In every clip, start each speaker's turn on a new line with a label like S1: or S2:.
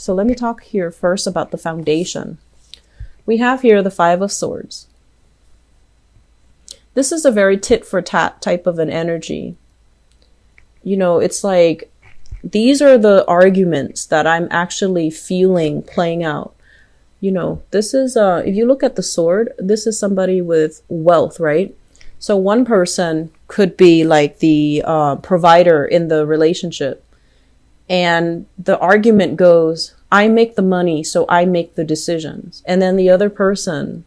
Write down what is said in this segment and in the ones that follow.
S1: So let me talk here first about the foundation. We have here the Five of Swords. This is a very tit for tat type of an energy. You know, it's like, these are the arguments that I'm actually feeling playing out. You know, this is, if you look at the sword, this is somebody with wealth, right? So one person could be like the provider in the relationship. And the argument goes, I make the money, so I make the decisions. And then the other person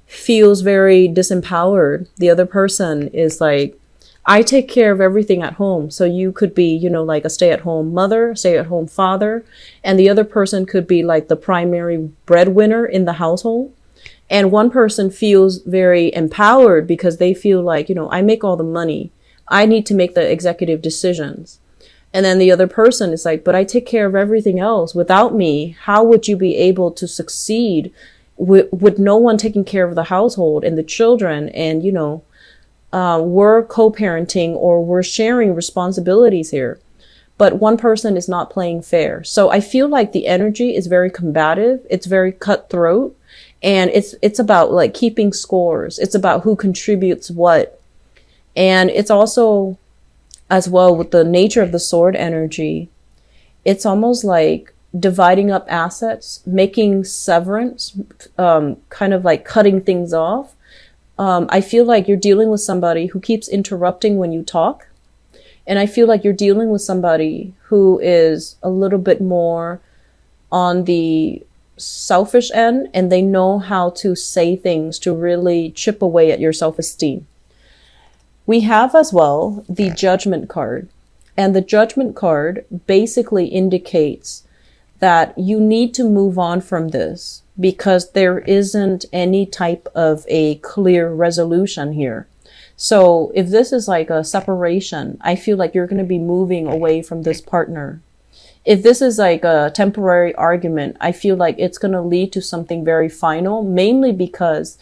S1: feels very disempowered. The other person is like, I take care of everything at home. So you could be, you know, like a stay-at-home mother, stay-at-home father. And the other person could be like the primary breadwinner in the household. And one person feels very empowered because they feel like, you know, I make all the money. I need to make the executive decisions. And then the other person is like, but I take care of everything else. Without me, how would you be able to succeed with no one taking care of the household and the children? And, you know, we're co-parenting, or we're sharing responsibilities here. But one person is not playing fair. So I feel like the energy is very combative. It's very cutthroat. And it's about like keeping scores. It's about who contributes what. And it's also, as well, with the nature of the sword energy, it's almost like dividing up assets, making severance, kind of like cutting things off. I feel like you're dealing with somebody who keeps interrupting when you talk. And I feel like you're dealing with somebody who is a little bit more on the selfish end, and they know how to say things to really chip away at your self-esteem. We have as well the Judgment card. And the Judgment card basically indicates that you need to move on from this because there isn't any type of a clear resolution here. So if this is like a separation, I feel like you're going to be moving away from this partner. If this is like a temporary argument, I feel like it's going to lead to something very final, mainly because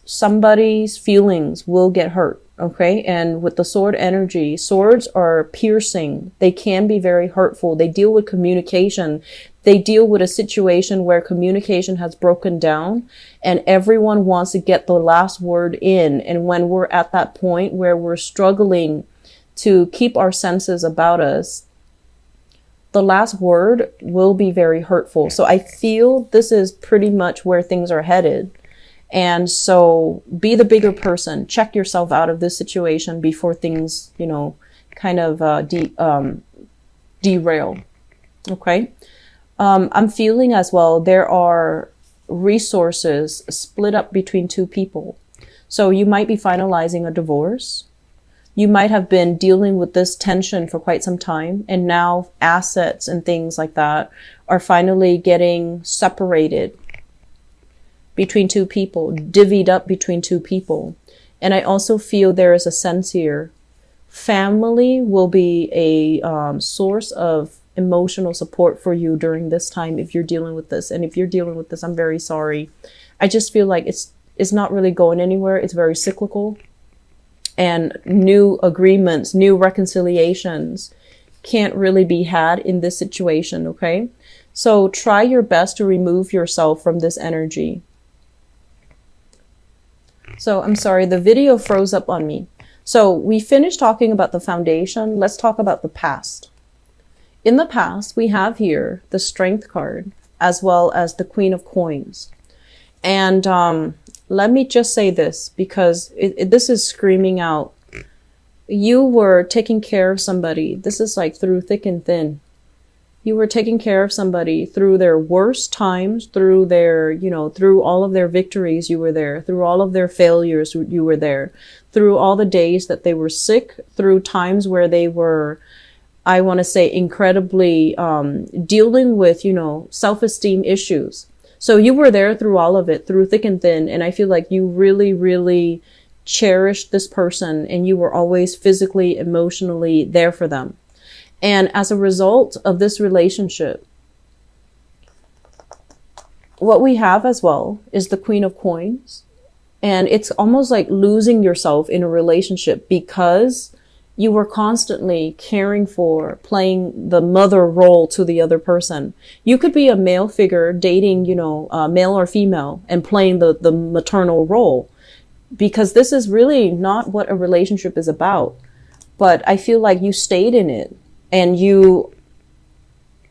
S1: somebody's feelings will get hurt. Okay. And with the sword energy, swords are piercing. They can be very hurtful. They deal with communication. They deal with a situation where communication has broken down and everyone wants to get the last word in. And when we're at that point where we're struggling to keep our senses about us, the last word will be very hurtful. So I feel this is pretty much where things are headed. And so be the bigger person, check yourself out of this situation before things, you know, kind of derail. Okay. I'm feeling as well, there are resources split up between two people. So you might be finalizing a divorce. You might have been dealing with this tension for quite some time, and now assets and things like that are finally getting separated between two people, divvied up between two people. And I also feel there is a sense here, family will be a source of emotional support for you during this time if you're dealing with this. And if you're dealing with this, I'm very sorry. I just feel like it's not really going anywhere. It's very cyclical. And new agreements, new reconciliations can't really be had in this situation, okay? So try your best to remove yourself from this energy. So I'm sorry, the video froze up on me. So we finished talking about the foundation. Let's talk about the past. In the past, we have here the Strength card as well as the Queen of Coins. And let me just say this, because this is screaming out. You were taking care of somebody. This is like through thick and thin. You were taking care of somebody through their worst times, through their, you know, through all of their victories, you were there. Through all of their failures, you were there. Through all the days that they were sick, through times where they were, I want to say, incredibly dealing with, you know, self-esteem issues. So you were there through all of it, through thick and thin. And I feel like you really, really cherished this person and you were always physically, emotionally there for them. And as a result of this relationship, what we have as well is the Queen of Coins. And it's almost like losing yourself in a relationship because You were constantly caring for, playing the mother role to the other person. You could be a male figure dating, male or female, and playing the maternal role, because this is really not what a relationship is about. But I feel like you stayed in it, and you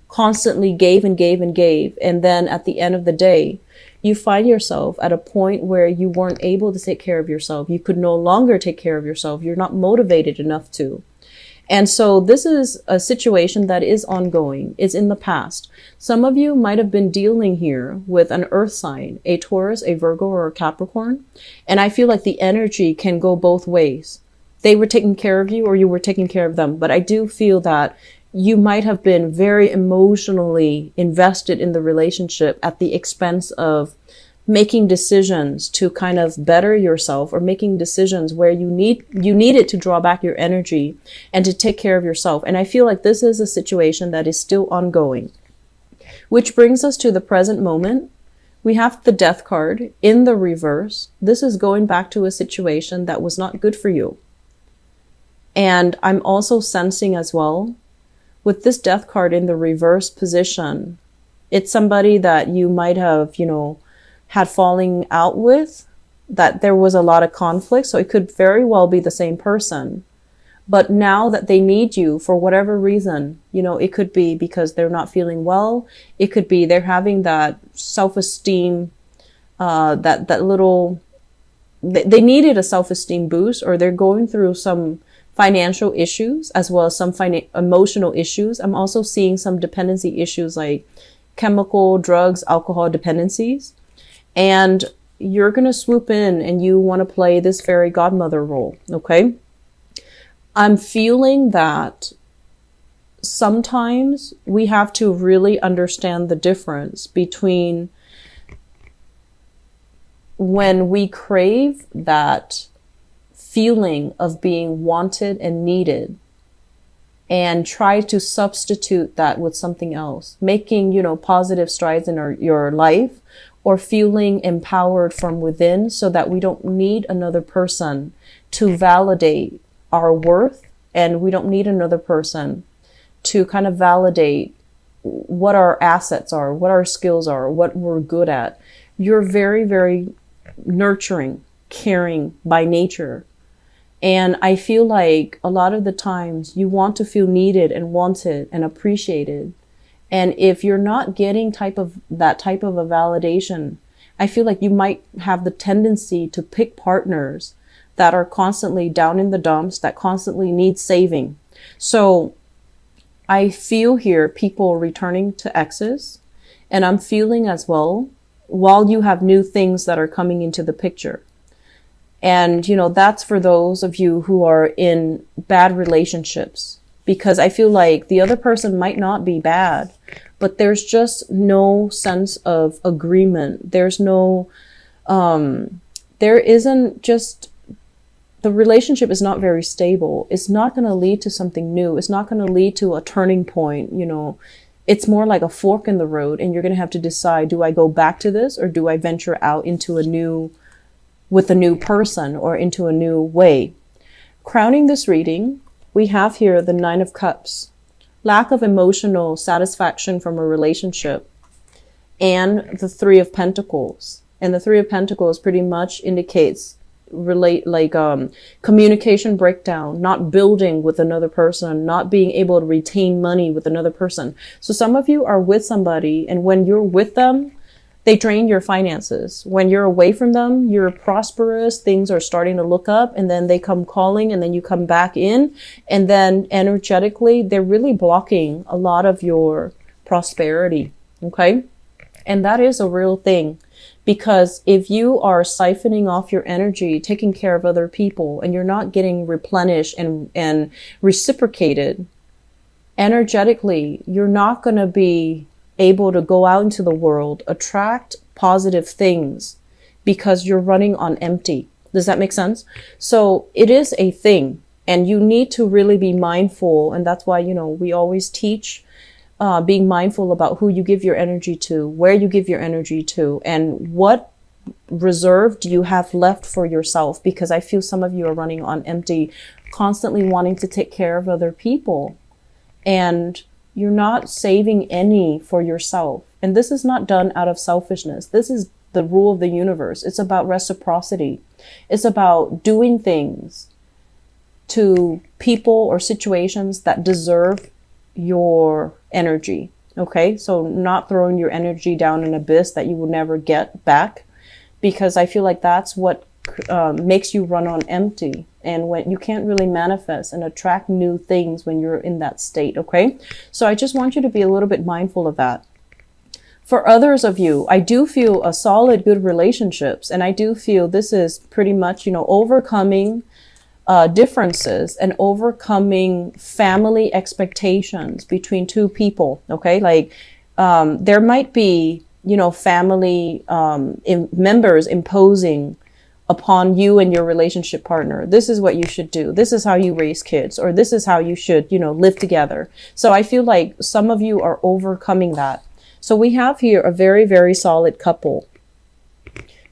S1: constantly gave and gave and gave. And then at the end of the day, you find yourself at a point where you weren't able to take care of yourself. You could no longer take care of yourself. You're not motivated enough to. And so this is a situation that is ongoing. It's in the past. Some of you might have been dealing here with an earth sign, a Taurus, a Virgo, or a Capricorn. And I feel like the energy can go both ways. They were taking care of you, or you were taking care of them. But I do feel that you might have been very emotionally invested in the relationship at the expense of making decisions to kind of better yourself, or making decisions where you needed to draw back your energy and to take care of yourself. And I feel like this is a situation that is still ongoing, which brings us to the present moment. We have the Death card in the reverse. This is going back to a situation that was not good for you. And I'm also sensing as well, with this Death card in the reverse position, it's somebody that you might have, had falling out with, that there was a lot of conflict. So it could very well be the same person. But now that they need you for whatever reason, it could be because they're not feeling well. It could be they're having that self-esteem, they needed a self-esteem boost, or they're going through some financial issues as well as some emotional issues. I'm also seeing some dependency issues like chemical, drugs, alcohol dependencies. And you're going to swoop in and you want to play this fairy godmother role. Okay. I'm feeling that sometimes we have to really understand the difference between when we crave that feeling of being wanted and needed, and try to substitute that with something else, making, positive strides in your life, or feeling empowered from within so that we don't need another person to validate our worth. And we don't need another person to kind of validate what our assets are, what our skills are, what we're good at. You're very, very nurturing, caring by nature. And I feel like a lot of the times you want to feel needed and wanted and appreciated. And if you're not getting that type of a validation, I feel like you might have the tendency to pick partners that are constantly down in the dumps, that constantly need saving. So I feel here people returning to exes, and I'm feeling as well, while you have new things that are coming into the picture. And, that's for those of you who are in bad relationships, because I feel like the other person might not be bad, but there's just no sense of agreement. There's no, there isn't just, the relationship is not very stable. It's not going to lead to something new. It's not going to lead to a turning point. It's more like a fork in the road, and you're going to have to decide, do I go back to this, or do I venture out into with a new person, or into a new way? Crowning this reading, we have here the Nine of Cups, lack of emotional satisfaction from a relationship, and the Three of Pentacles. And the Three of Pentacles pretty much indicates communication breakdown, not building with another person, not being able to retain money with another person. So some of you are with somebody, and when you're with them, they drain your finances. When you're away from them, you're prosperous, things are starting to look up, and then they come calling, and then you come back in, and then energetically, they're really blocking a lot of your prosperity. Okay? And that is a real thing, because if you are siphoning off your energy, taking care of other people, and you're not getting replenished and reciprocated energetically, you're not going to be able to go out into the world, attract positive things, because you're running on empty. Does that make sense? So it is a thing, and you need to really be mindful. And that's why, we always teach being mindful about who you give your energy to, where you give your energy to, and what reserve do you have left for yourself? Because I feel some of you are running on empty, constantly wanting to take care of other people. And you're not saving any for yourself. And this is not done out of selfishness. This is the rule of the universe. It's about reciprocity. It's about doing things to people or situations that deserve your energy. Okay, so not throwing your energy down an abyss that you will never get back, because I feel like that's what makes you run on empty, and when you can't really manifest and attract new things when you're in that state. Okay, so I just want you to be a little bit mindful of that. For others of you, I do feel a solid, good relationships, and I do feel this is pretty much, overcoming differences and overcoming family expectations between two people. Okay, like there might be, family members imposing upon you and your relationship partner. This is what you should do. This is how you raise kids, or this is how you should, live together. So I feel like some of you are overcoming that. So we have here a very, very solid couple.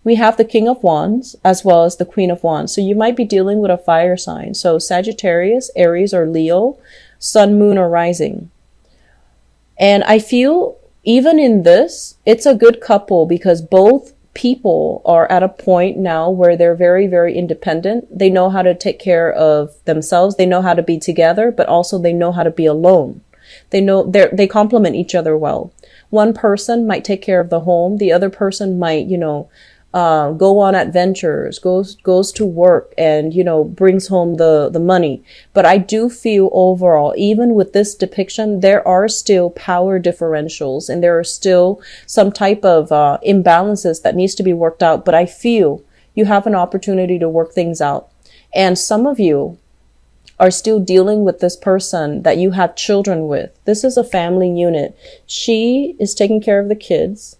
S1: We have the King of Wands as well as the Queen of Wands. So you might be dealing with a fire sign. So Sagittarius, Aries, or Leo, Sun, Moon, or Rising. And I feel even in this, it's a good couple because both people are at a point now where they're very, very independent. They know how to take care of themselves. They know how to be together, but also they know how to be alone. They complement each other well. One person might take care of the home. The other person might, go on adventures, goes to work and, brings home the money. But I do feel overall, even with this depiction, there are still power differentials and there are still some type of imbalances that needs to be worked out. But I feel you have an opportunity to work things out. And some of you are still dealing with this person that you have children with. This is a family unit. She is taking care of the kids.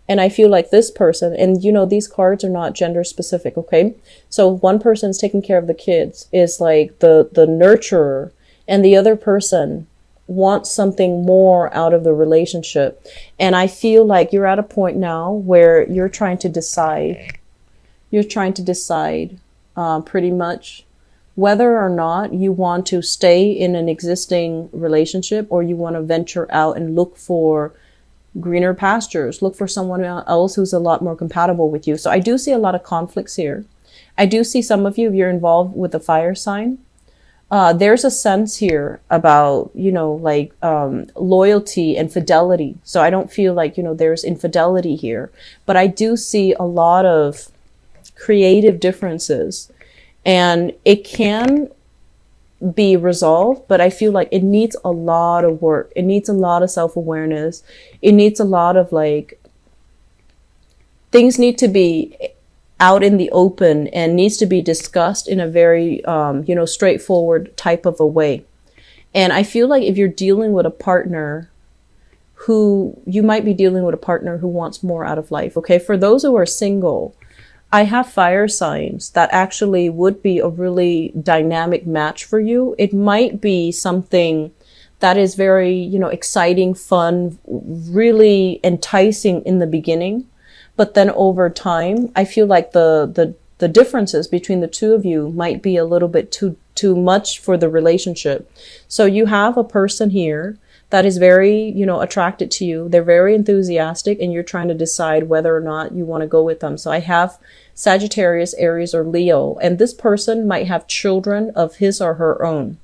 S1: And I feel like this person, and these cards are not gender specific, okay? So one person's taking care of the kids is like the nurturer, and the other person wants something more out of the relationship. And I feel like you're at a point now where you're trying to decide. You're trying to decide pretty much whether or not you want to stay in an existing relationship or you want to venture out and look for greener pastures, look for someone else who's a lot more compatible with you. So I do see a lot of conflicts here. I do see some of you, if you're involved with the fire sign, there's a sense here about, loyalty and fidelity. So I don't feel like, there's infidelity here, but I do see a lot of creative differences, and it can be resolved, but I feel like it needs a lot of work. It needs a lot of self-awareness. It needs a lot of things need to be out in the open and needs to be discussed in a very, straightforward type of a way. And I feel like if you're dealing with a partner you might be dealing with a partner who wants more out of life. Okay. For those who are single, I have fire signs that actually would be a really dynamic match for you. It might be something that is very, exciting, fun, really enticing in the beginning. But then over time, I feel like the differences between the two of you might be a little bit too much for the relationship. So you have a person here that is very, attracted to you. They're very enthusiastic and you're trying to decide whether or not you want to go with them. So I have Sagittarius, Aries, or Leo, and this person might have children of his or her own.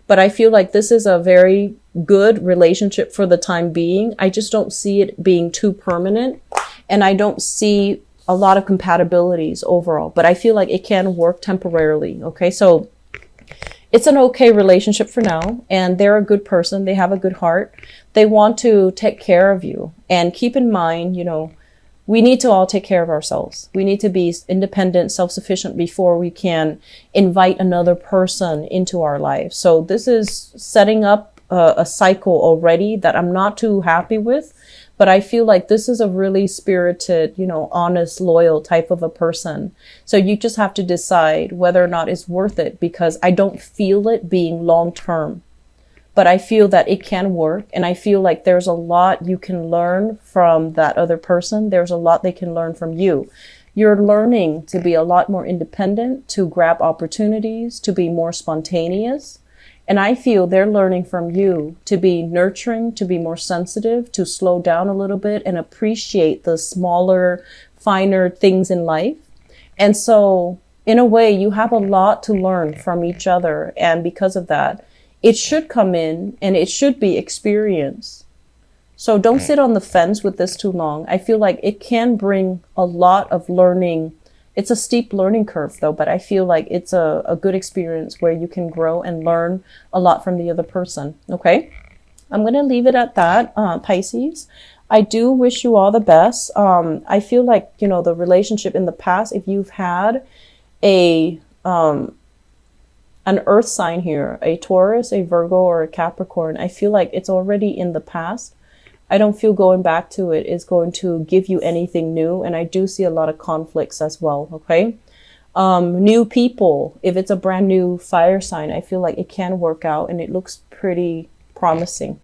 S1: But I feel like this is a very good relationship for the time being. I just don't see it being too permanent, and I don't see a lot of compatibilities overall, but I feel like it can work temporarily. Okay. So it's an okay relationship for now, and they're a good person. They have a good heart. They want to take care of you. And keep in mind, we need to all take care of ourselves. We need to be independent, self-sufficient before we can invite another person into our life. So this is setting up a cycle already that I'm not too happy with, but I feel like this is a really spirited, honest, loyal type of a person. So you just have to decide whether or not it's worth it, because I don't feel it being long-term. but I feel that it can work. And I feel like there's a lot you can learn from that other person. There's a lot they can learn from you. You're learning to be a lot more independent, to grab opportunities, to be more spontaneous. And I feel they're learning from you to be nurturing, to be more sensitive, to slow down a little bit and appreciate the smaller, finer things in life. And so in a way, you have a lot to learn from each other. And because of that, it should come in and it should be experience. So don't sit on the fence with this too long. I feel like it can bring a lot of learning. It's a steep learning curve though, but I feel like it's a good experience where you can grow and learn a lot from the other person. Okay. I'm going to leave it at that, Pisces. I do wish you all the best. I feel like, you know, the relationship in the past, if you've had an earth sign here, a Taurus, a Virgo, or a Capricorn, I feel like it's already in the past. I don't feel going back to it is going to give you anything new. And I do see a lot of conflicts as well. Okay. New people, if it's a brand new fire sign, I feel like it can work out and it looks pretty promising.